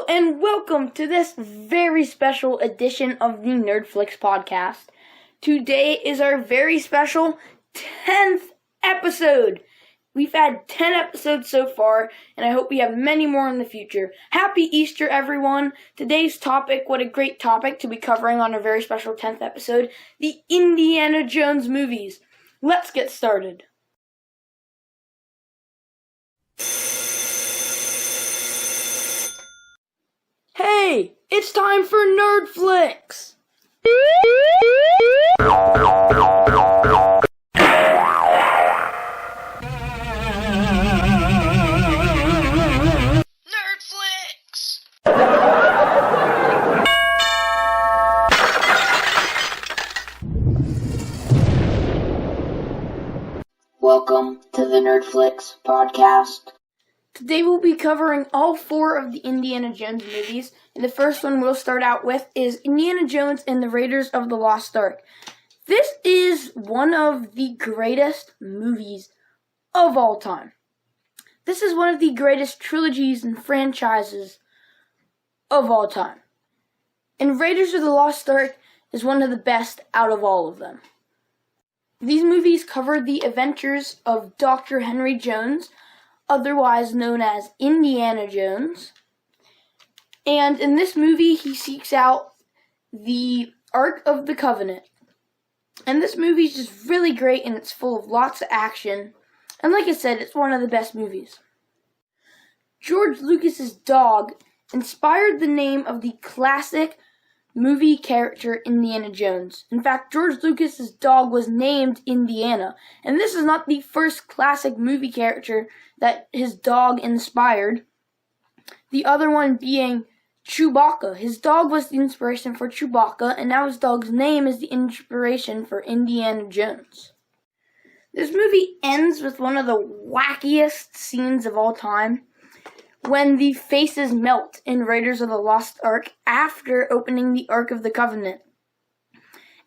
and welcome to this very special edition of the Nerdflix podcast. Today is our very special 10th episode. We've had 10 episodes so far, and I hope we have many more in the future. Happy Easter, everyone! Today's topic, what a great topic to be covering on our very special 10th episode, the Indiana Jones movies. Let's get started. Hey, it's time for Nerdflix! Nerdflix! Welcome to the Nerdflix podcast. Today we'll be covering all 4 of the Indiana Jones movies, and the first one we'll start out with is Indiana Jones and the Raiders of the Lost Ark. This is one of the greatest movies of all time. This is one of the greatest trilogies and franchises of all time. And Raiders of the Lost Ark is one of the best out of all of them. These movies cover the adventures of Dr. Henry Jones, otherwise known as Indiana Jones. And in this movie, he seeks out the Ark of the Covenant. And this movie is just really great, and it's full of lots of action. And like I said, it's one of the best movies. George Lucas's dog inspired the name of the classic movie character Indiana Jones. In fact, George Lucas's dog was named Indiana. And this is not the first classic movie character that his dog inspired. The other one being Chewbacca. His dog was the inspiration for Chewbacca, and now his dog's name is the inspiration for Indiana Jones. This movie ends with one of the wackiest scenes of all time, when the faces melt in Raiders of the Lost Ark after opening the Ark of the Covenant.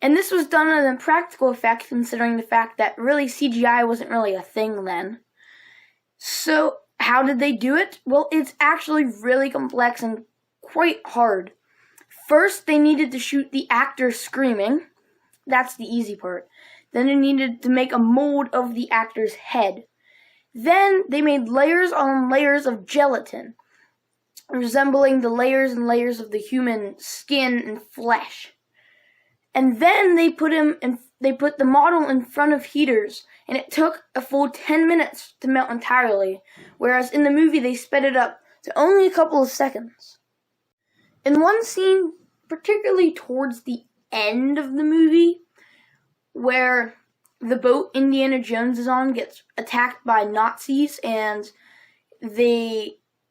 And this was done as a practical effect, considering the fact that really CGI wasn't really a thing then. So, how did they do it? Well, it's actually really complex and quite hard. First, they needed to shoot the actor screaming. That's the easy part. Then they needed to make a mold of the actor's head. Then they made layers on layers of gelatin, resembling the layers and layers of the human skin and flesh. And then they put the model in front of heaters, and it took a full 10 minutes to melt entirely, whereas in the movie they sped it up to only a couple of seconds. In one scene, particularly towards the end of the movie, where the boat Indiana Jones is on gets attacked by Nazis, and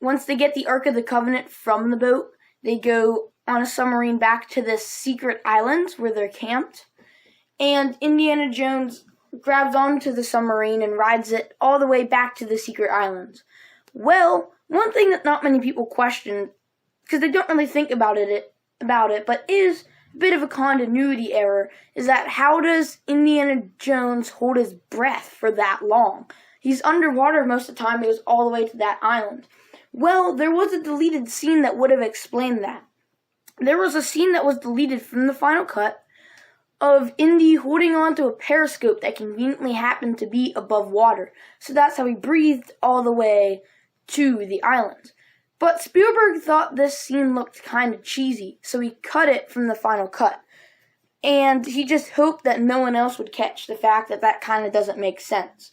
once they get the Ark of the Covenant from the boat, they go on a submarine back to this secret island where they're camped, and Indiana Jones grabs onto the submarine and rides it all the way back to the secret island. Well, one thing that not many people question, because they don't really think about it, but is a bit of a continuity error, is that how does Indiana Jones hold his breath for that long? He's underwater most of the time. He goes all the way to that island. Well, there was a deleted scene that would have explained that. There was a scene that was deleted from the final cut of Indy holding onto a periscope that conveniently happened to be above water. So that's how he breathed all the way to the island. But Spielberg thought this scene looked kind of cheesy, so he cut it from the final cut. And he just hoped that no one else would catch the fact that that kind of doesn't make sense.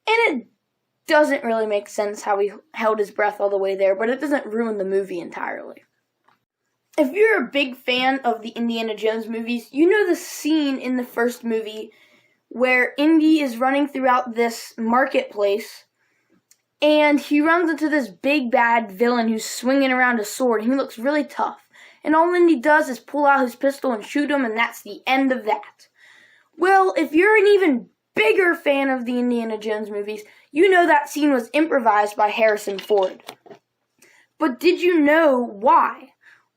And it doesn't really make sense how he held his breath all the way there, but it doesn't ruin the movie entirely. If you're a big fan of the Indiana Jones movies, you know the scene in the first movie where Indy is running throughout this marketplace, and he runs into this big bad villain who's swinging around a sword. He looks really tough. And all Indy does is pull out his pistol and shoot him, and that's the end of that. Well, if you're an even bigger fan of the Indiana Jones movies, you know that scene was improvised by Harrison Ford. But did you know why?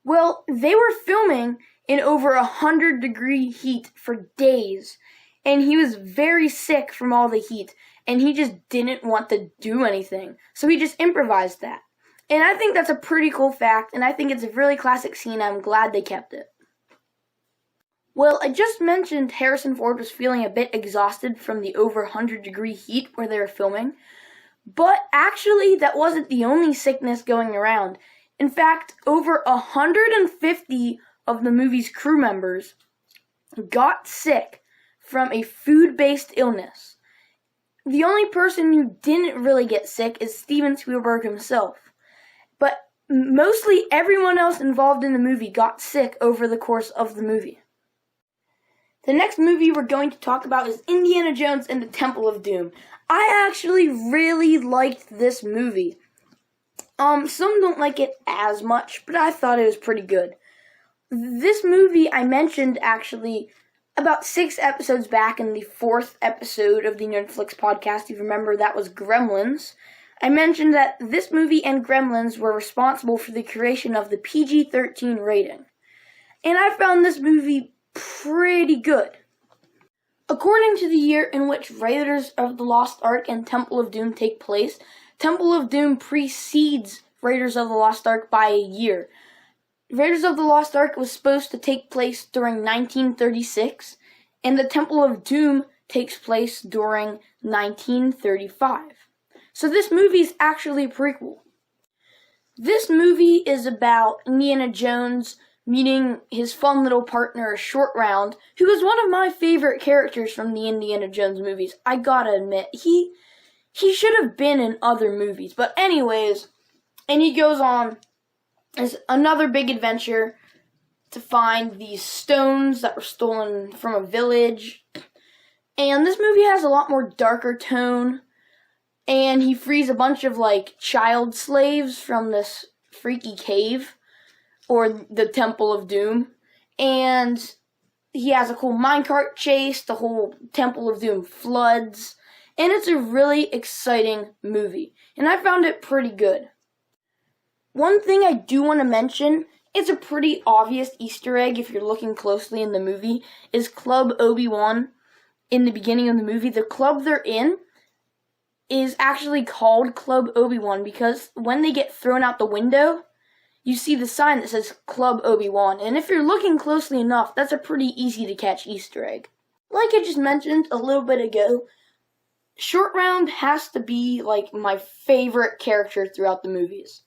Well, they were filming in over 100-degree heat for days, and he was very sick from all the heat, and he just didn't want to do anything. So he just improvised that. And I think that's a pretty cool fact, and I think it's a really classic scene. I'm glad they kept it. Well, I just mentioned Harrison Ford was feeling a bit exhausted from the over 100-degree heat where they were filming. But actually, that wasn't the only sickness going around. In fact, over 150 of the movie's crew members got sick from a food-based illness. The only person who didn't really get sick is Steven Spielberg himself. But mostly everyone else involved in the movie got sick over the course of the movie. The next movie we're going to talk about is Indiana Jones and the Temple of Doom. I actually really liked this movie. Some don't like it as much, but I thought it was pretty good. This movie I mentioned actually about 6 episodes back in the 4th episode of the Nerdflix podcast. If you remember, that was Gremlins. I mentioned that this movie and Gremlins were responsible for the creation of the PG-13 rating. And I found this movie pretty good. According to the year in which Raiders of the Lost Ark and Temple of Doom take place, Temple of Doom precedes Raiders of the Lost Ark by a year. Raiders of the Lost Ark was supposed to take place during 1936, and the Temple of Doom takes place during 1935. So this movie is actually a prequel. This movie is about Indiana Jones meeting his fun little partner, Short Round, who is one of my favorite characters from the Indiana Jones movies. I gotta admit, he should have been in other movies. But anyways, and he goes on as another big adventure to find these stones that were stolen from a village. And this movie has a lot more darker tone. And he frees a bunch of, child slaves from this freaky cave, or the Temple of Doom. And he has a cool minecart chase, the whole Temple of Doom floods. And it's a really exciting movie. And I found it pretty good. One thing I do want to mention, it's a pretty obvious Easter egg if you're looking closely in the movie, is Club Obi-Wan in the beginning of the movie. The club they're in is actually called Club Obi-Wan because when they get thrown out the window, you see the sign that says Club Obi-Wan. And if you're looking closely enough, that's a pretty easy to catch Easter egg. Like I just mentioned a little bit ago, Short Round has to be my favorite character throughout the movies.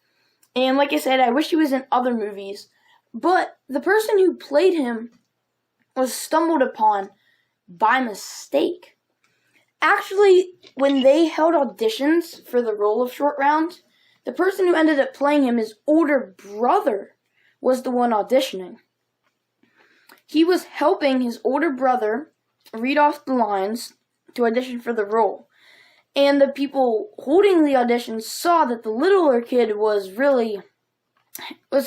And like I said, I wish he was in other movies, but the person who played him was stumbled upon by mistake. Actually, when they held auditions for the role of Short Round, the person who ended up playing him, his older brother, was the one auditioning. He was helping his older brother read off the lines to audition for the role. And the people holding the audition saw that the littler kid was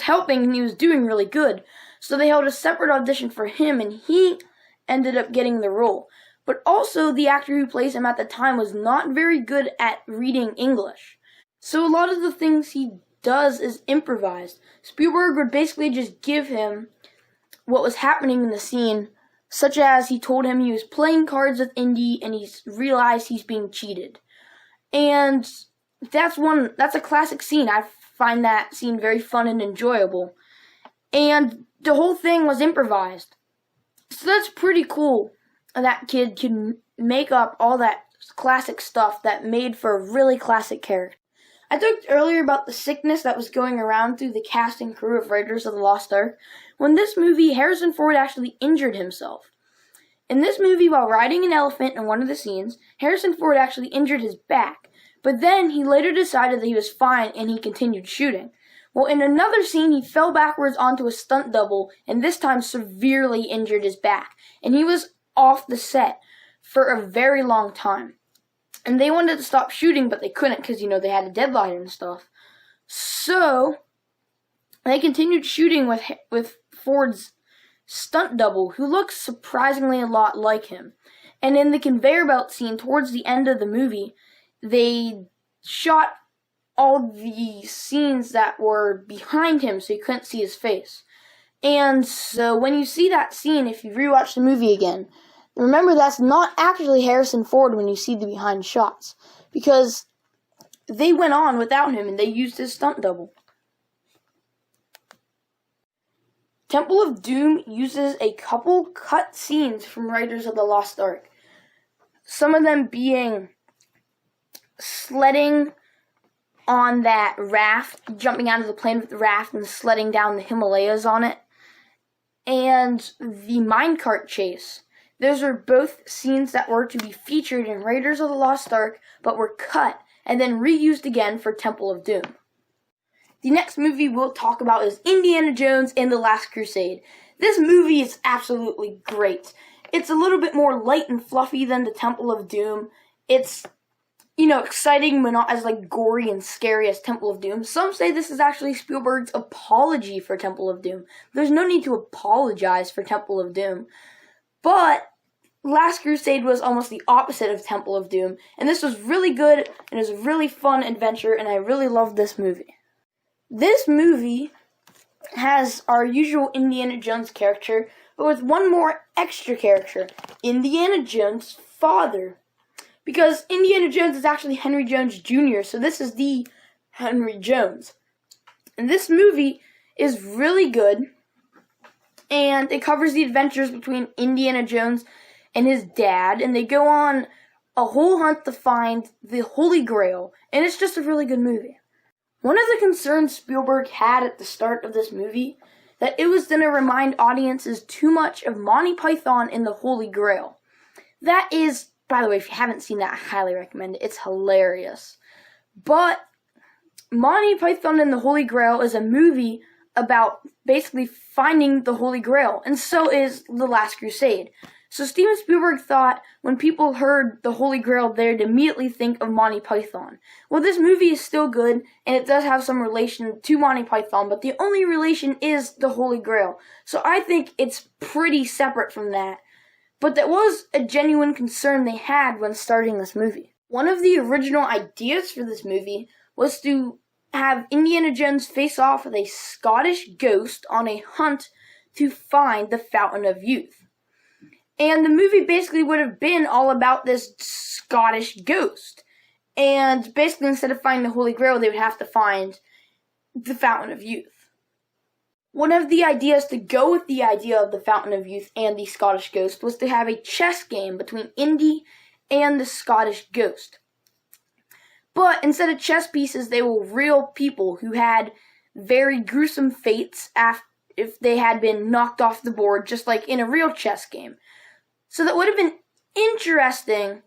helping and he was doing really good. So they held a separate audition for him and he ended up getting the role. But also the actor who plays him at the time was not very good at reading English. So a lot of the things he does is improvised. Spielberg would basically just give him what was happening in the scene, such as he told him he was playing cards with Indy and he's realized he's being cheated. And that's a classic scene. I find that scene very fun and enjoyable. And the whole thing was improvised. So that's pretty cool. That kid can make up all that classic stuff that made for a really classic character. I talked earlier about the sickness that was going around through the cast and crew of Raiders of the Lost Ark. When this movie, Harrison Ford actually injured himself. In this movie, while riding an elephant in one of the scenes, Harrison Ford actually injured his back. But then he later decided that he was fine and he continued shooting. Well, in another scene, he fell backwards onto a stunt double and this time severely injured his back. And he was off the set for a very long time. And they wanted to stop shooting, but they couldn't because, they had a deadline and stuff. So they continued shooting with Ford's stunt double, who looks surprisingly a lot like him. And in the conveyor belt scene towards the end of the movie, they shot all the scenes that were behind him so you couldn't see his face. And so when you see that scene, if you rewatch the movie again, remember that's not actually Harrison Ford when you see the behind shots. Because they went on without him and they used his stunt double. Temple of Doom uses a couple cut scenes from Raiders of the Lost Ark. Some of them being sledding on that raft, jumping out of the plane with the raft and sledding down the Himalayas on it, and the minecart chase. Those are both scenes that were to be featured in Raiders of the Lost Ark, but were cut and then reused again for Temple of Doom. The next movie we'll talk about is Indiana Jones and the Last Crusade. This movie is absolutely great. It's a little bit more light and fluffy than the Temple of Doom. It's, exciting but not as gory and scary as Temple of Doom. Some say this is actually Spielberg's apology for Temple of Doom. There's no need to apologize for Temple of Doom. But Last Crusade was almost the opposite of Temple of Doom, and this was really good, and it was a really fun adventure, and I really loved this movie. This movie has our usual Indiana Jones character, but with one more extra character, Indiana Jones' father. Because Indiana Jones is actually Henry Jones Jr., so this is the Henry Jones. And this movie is really good, and it covers the adventures between Indiana Jones and his dad, and they go on a whole hunt to find the Holy Grail, and it's just a really good movie. One of the concerns Spielberg had at the start of this movie, that it was going to remind audiences too much of Monty Python and the Holy Grail. That is, by the way, if you haven't seen that, I highly recommend it. It's hilarious. But Monty Python and the Holy Grail is a movie about basically finding the Holy Grail, and so is The Last Crusade. So Steven Spielberg thought when people heard the Holy Grail, they'd immediately think of Monty Python. Well, this movie is still good, and it does have some relation to Monty Python, but the only relation is the Holy Grail. So I think it's pretty separate from that. But that was a genuine concern they had when starting this movie. One of the original ideas for this movie was to have Indiana Jones face off with a Scottish ghost on a hunt to find the Fountain of Youth. And the movie basically would have been all about this Scottish ghost. And basically, instead of finding the Holy Grail, they would have to find the Fountain of Youth. One of the ideas to go with the idea of the Fountain of Youth and the Scottish ghost was to have a chess game between Indy and the Scottish ghost. But instead of chess pieces, they were real people who had very gruesome fates if they had been knocked off the board, just like in a real chess game. So that would have been interesting,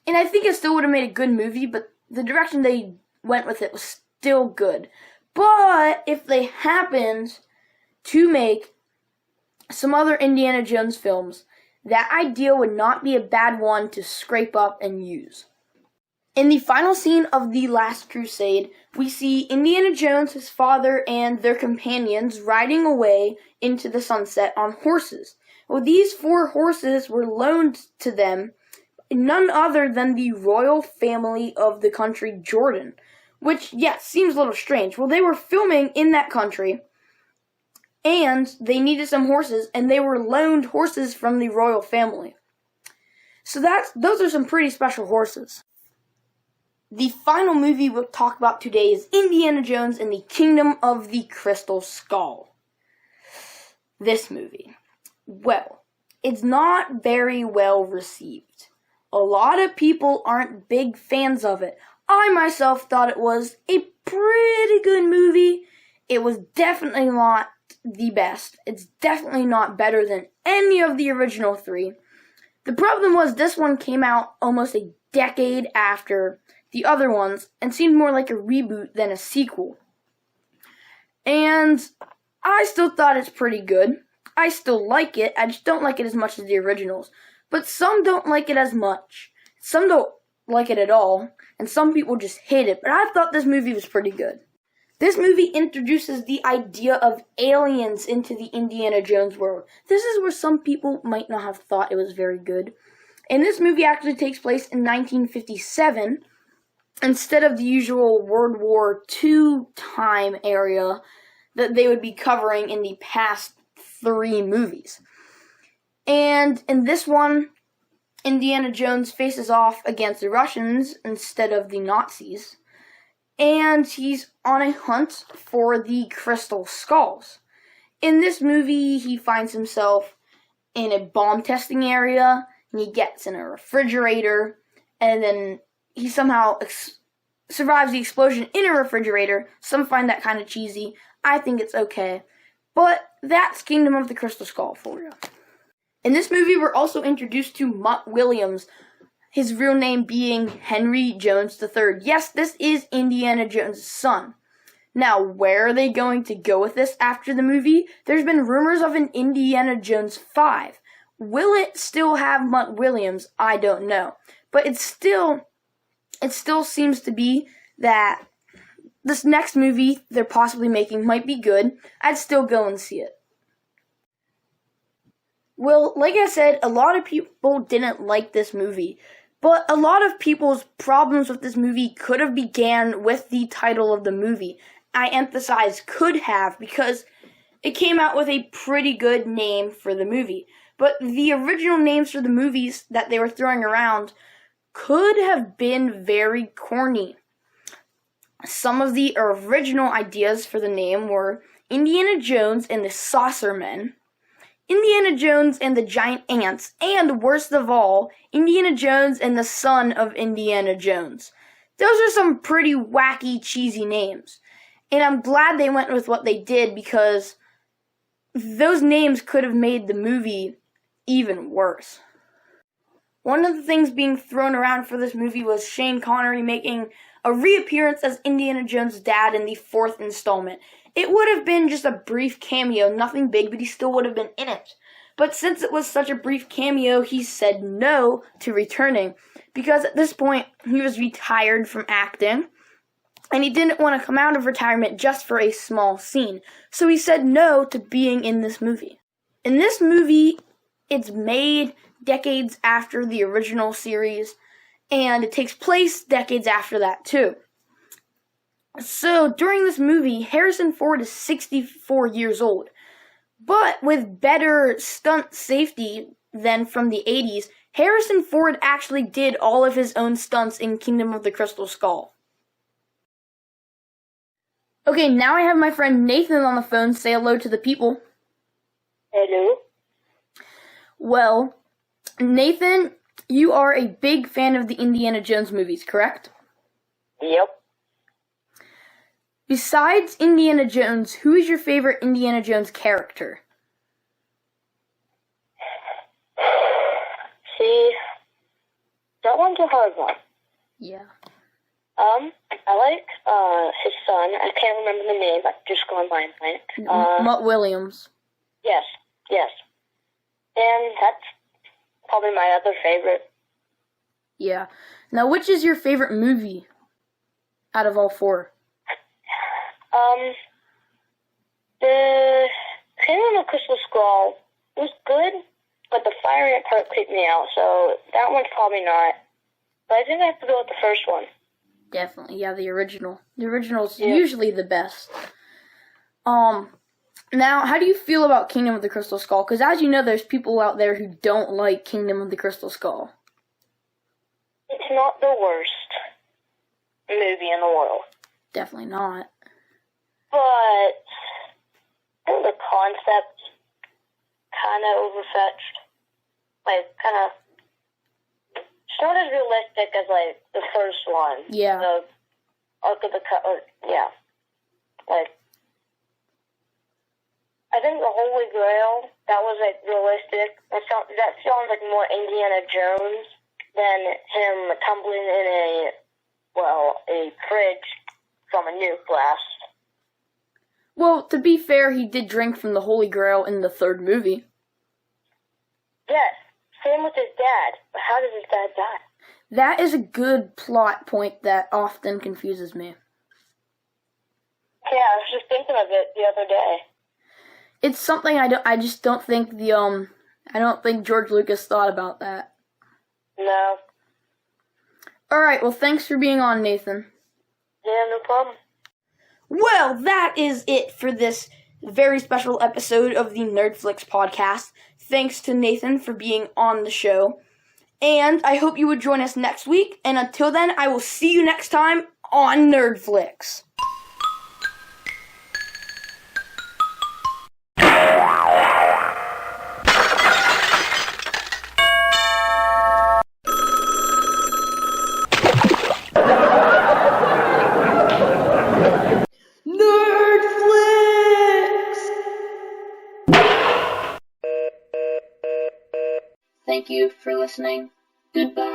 and I think it still would have made a good movie, but the direction they went with it was still good. But if they happened to make some other Indiana Jones films, that idea would not be a bad one to scrape up and use. In the final scene of The Last Crusade, we see Indiana Jones, his father, and their companions riding away into the sunset on horses. Well, these 4 horses were loaned to them, none other than the royal family of the country Jordan, which, yes, seems a little strange. Well, they were filming in that country, and they needed some horses, and they were loaned horses from the royal family. So those are some pretty special horses. The final movie we'll talk about today is Indiana Jones and the Kingdom of the Crystal Skull. This movie. Well, it's not very well received. A lot of people aren't big fans of it. I myself thought it was a pretty good movie. It was definitely not the best. It's definitely not better than any of the original 3. The problem was this one came out almost a decade after the other ones and seemed more like a reboot than a sequel. And I still thought it's pretty good. I still like it, I just don't like it as much as the originals. But some don't like it as much. Some don't like it at all, and some people just hate it. But I thought this movie was pretty good. This movie introduces the idea of aliens into the Indiana Jones world. This is where some people might not have thought it was very good. And this movie actually takes place in 1957, instead of the usual World War II time area that they would be covering in the past 3 movies. And in this one, Indiana Jones faces off against the Russians instead of the Nazis. And he's on a hunt for the crystal skulls. In this movie, he finds himself in a bomb testing area, and he gets in a refrigerator, and then he somehow survives the explosion in a refrigerator. Some find that kind of cheesy. I think it's okay. But that's Kingdom of the Crystal Skull for you. In this movie, we're also introduced to Mutt Williams, his real name being Henry Jones III. Yes, this is Indiana Jones' son. Now, where are they going to go with this after the movie? There's been rumors of an Indiana Jones 5. Will it still have Mutt Williams? I don't know. But it still seems to be that this next movie they're possibly making might be good. I'd still go and see it. Well, like I said, a lot of people didn't like this movie. But a lot of people's problems with this movie could have began with the title of the movie. I emphasize could have because it came out with a pretty good name for the movie. But the original names for the movies that they were throwing around could have been very corny. Some of the original ideas for the name were Indiana Jones and the Saucermen, Indiana Jones and the Giant Ants, and worst of all, Indiana Jones and the Son of Indiana Jones. Those are some pretty wacky, cheesy names. And I'm glad they went with what they did because those names could have made the movie even worse. One of the things being thrown around for this movie was Shane Connery making a reappearance as Indiana Jones' dad in the 4th installment. It would have been just a brief cameo, nothing big, but he still would have been in it. But since it was such a brief cameo, he said no to returning, because at this point, he was retired from acting, and he didn't want to come out of retirement just for a small scene. So he said no to being in this movie. In this movie, it's made decades after the original series, and it takes place decades after that, too. So, during this movie, Harrison Ford is 64 years old. But with better stunt safety than from the 80s, Harrison Ford actually did all of his own stunts in Kingdom of the Crystal Skull. Okay, now I have my friend Nathan on the phone. Say hello to the people. Hello. Well, Nathan, you are a big fan of the Indiana Jones movies, correct? Yep. Besides Indiana Jones, who is your favorite Indiana Jones character? See, that one's a hard one. Yeah. I like his son. I can't remember the name. I'm just going by blank. Mutt Williams. Yes. And that's probably my other favorite. Yeah. Now, which is your favorite movie out of all 4? The Kingdom of the Crystal Skull was good, but the firing part creeped me out, so that one's probably not. But I think I have to go with the first one. Definitely, yeah, the original. The original's usually the best. Now, how do you feel about Kingdom of the Crystal Skull? Because as you know, there's people out there who don't like Kingdom of the Crystal Skull. It's not the worst movie in the world. Definitely not. But I think the concept kind of overfetched. Like, kind of, it's not as realistic as, like, the first one. Yeah. The Ark of the yeah. Like, I think the Holy Grail, that was, like, realistic. That sounds like more Indiana Jones than him tumbling in a fridge from a nuke blast. Well, to be fair, he did drink from the Holy Grail in the 3rd movie. Yes, same with his dad. But how does his dad die? That is a good plot point that often confuses me. Yeah, I was just thinking of it the other day. It's something I just don't think I don't think George Lucas thought about that. No. Alright, well, thanks for being on, Nathan. Yeah, no problem. Well, that is it for this very special episode of the Nerdflix podcast. Thanks to Nathan for being on the show. And I hope you would join us next week. And until then, I will see you next time on Nerdflix. Thank you for listening. Goodbye.